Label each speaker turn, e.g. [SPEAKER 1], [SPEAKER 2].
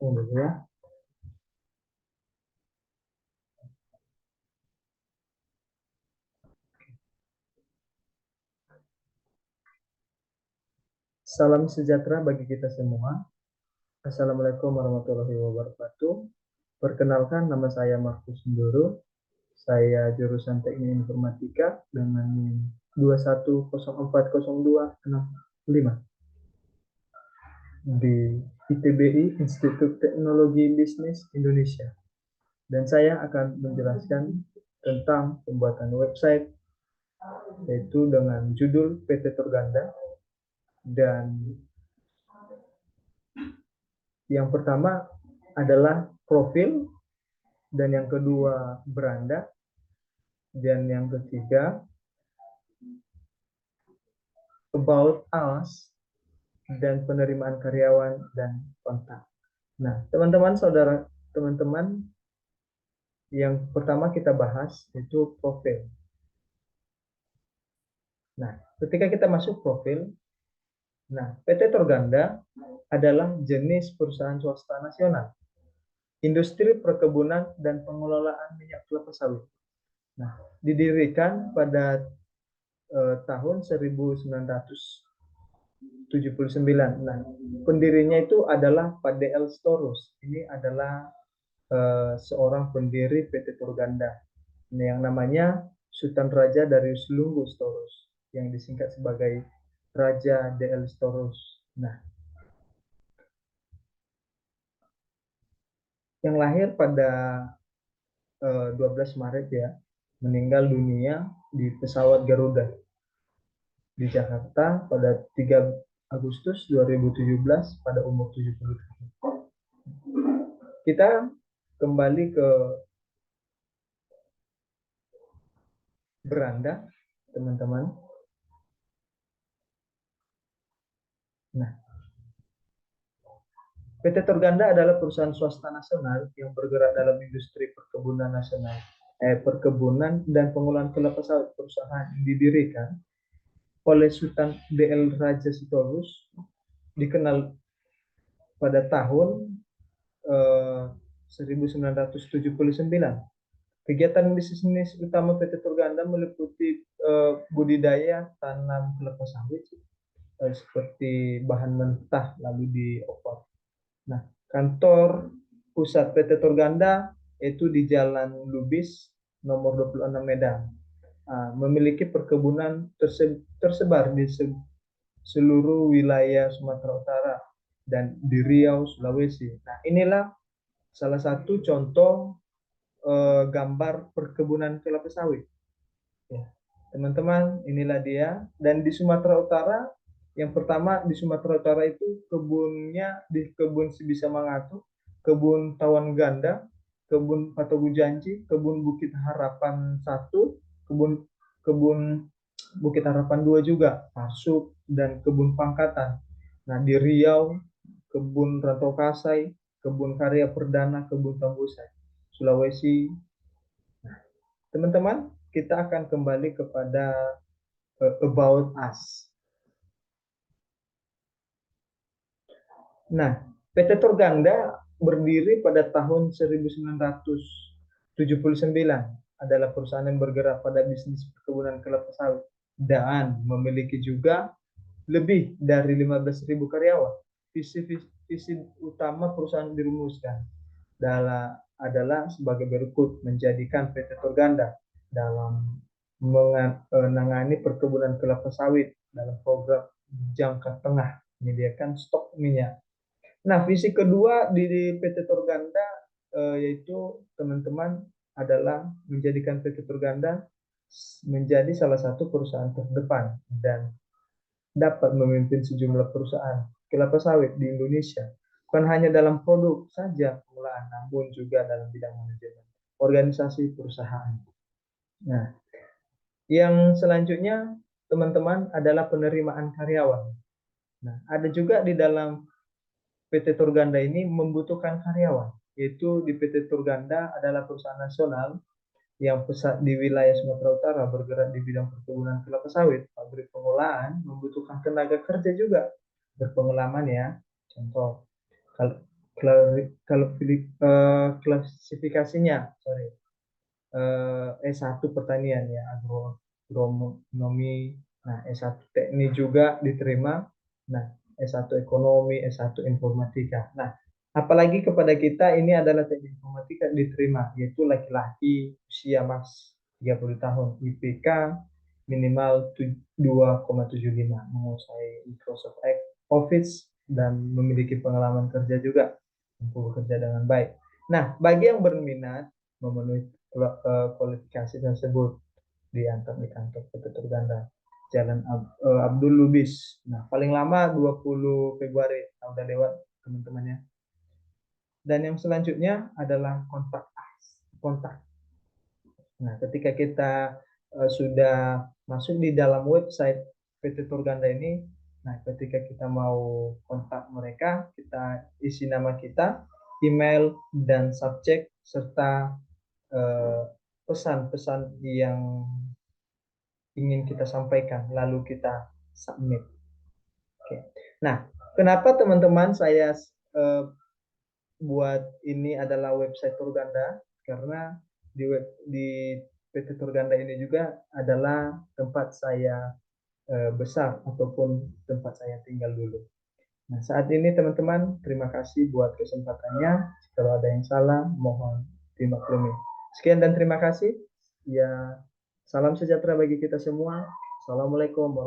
[SPEAKER 1] Tunggu dulu ya. Salam sejahtera bagi kita semua. Assalamualaikum warahmatullahi wabarakatuh. Perkenalkan, nama saya Markus Sindoro. Saya jurusan Teknik Informatika dengan NIM 21040265 di ITBI, Institut Teknologi Bisnis Indonesia. Dan saya akan menjelaskan tentang pembuatan website, yaitu dengan judul PT Torganda. Dan yang pertama adalah profil, dan yang kedua beranda, dan yang ketiga about us, dan penerimaan karyawan dan kontak. Nah, teman-teman, yang pertama kita bahas itu profil. Nah, ketika kita masuk profil, nah, PT Torganda adalah jenis perusahaan swasta nasional, industri perkebunan dan pengelolaan minyak kelapa sawit. Nah, didirikan pada tahun 1979. Nah, pendirinya itu adalah Pak D.L. Storus. Ini adalah seorang pendiri PT Torganda. Yang namanya Sultan Raja Darius Lungu Storus, yang disingkat sebagai Raja D.L. Storus. Nah, yang lahir pada 12 Maret ya, meninggal dunia di pesawat Garuda di Jakarta pada 3 Agustus 2017 pada umur 70 tahun. Kita kembali ke beranda, teman-teman. Nah, PT Torganda adalah perusahaan swasta nasional yang bergerak dalam industri perkebunan nasional, perkebunan dan pengolahan kelapa sawit. Perusahaan yang didirikan oleh Sultan D.L. Raja Sitorus, dikenal pada tahun 1979. Kegiatan bisnis utama PT Torganda meliputi budidaya tanam kelapa sawit seperti bahan mentah lalu dioper. Nah, kantor pusat PT Torganda itu di Jalan Lubis nomor 26 Medan. Memiliki perkebunan tersebar di seluruh wilayah Sumatera Utara dan di Riau, Sulawesi. Nah, inilah salah satu contoh gambar perkebunan kelapa sawit. Ya, teman-teman, inilah dia. Dan di Sumatera Utara, yang pertama di Sumatera Utara itu kebunnya di kebun Sibisa Mangatu, kebun Tawan Ganda, kebun Patogu Janji, kebun Bukit Harapan 1, kebun kebun Bukit Harapan 2 juga, Parsuk, dan kebun Pangkatan. Nah, di Riau, kebun Rantau Kasai, kebun Karya Perdana, kebun Tambusai, Sulawesi. Nah, teman-teman, kita akan kembali kepada about us. Nah, PT Torganda berdiri pada tahun 1979, adalah perusahaan yang bergerak pada bisnis perkebunan kelapa sawit dan memiliki juga lebih dari 15.000 karyawan. Visi utama perusahaan dirumuskan adalah sebagai berikut: menjadikan PT Torganda dalam menangani perkebunan kelapa sawit dalam program jangka tengah, menyediakan stok minyak. Nah, visi kedua di PT Torganda yaitu, teman-teman, adalah menjadikan PT Torganda menjadi salah satu perusahaan terdepan dan dapat memimpin sejumlah perusahaan kelapa sawit di Indonesia, bukan hanya dalam produk saja pengolahan, namun juga dalam bidang manajemen organisasi perusahaan. Nah, yang selanjutnya, teman-teman, adalah penerimaan karyawan. Nah, ada juga di dalam PT Torganda ini membutuhkan karyawan, yaitu di PT Torganda adalah perusahaan nasional yang pusat di wilayah Sumatera Utara, bergerak di bidang perkebunan kelapa sawit. Pabrik pengolahan membutuhkan tenaga kerja juga berpengalaman ya. Contoh, Kalau klasifikasinya, sorry, S1 pertanian ya, agronomi. Nah, S1 teknik juga diterima. Nah, S1 ekonomi, S1 informatika. Nah, apalagi kepada kita ini adalah teknik informatika diterima, yaitu laki-laki usia maks 30 tahun, IPK minimal 2,75, menguasai Microsoft Office dan memiliki pengalaman kerja juga, mampu bekerja dengan baik. Nah, bagi yang berminat memenuhi kualifikasi tersebut diantar di kantor PT Turganda Jalan Abdul Lubis. Nah, paling lama 20 Februari. Nah, udah lewat teman-temannya. Dan yang selanjutnya adalah kontak. Nah, ketika kita sudah masuk di dalam website PT Turganda ini, nah ketika kita mau kontak mereka, kita isi nama kita, email dan subjek serta pesan-pesan yang ingin kita sampaikan, lalu kita submit. Oke. Nah, kenapa teman-teman saya buat ini adalah website Turganda? Karena di PT Turganda ini juga adalah tempat saya besar ataupun tempat saya tinggal dulu. Nah, saat ini teman-teman, terima kasih buat kesempatannya. Kalau ada yang salah, mohon dimaklumi. Sekian dan terima kasih. Ya, salam sejahtera bagi kita semua. Assalamualaikum warahmatullahi wabarakatuh.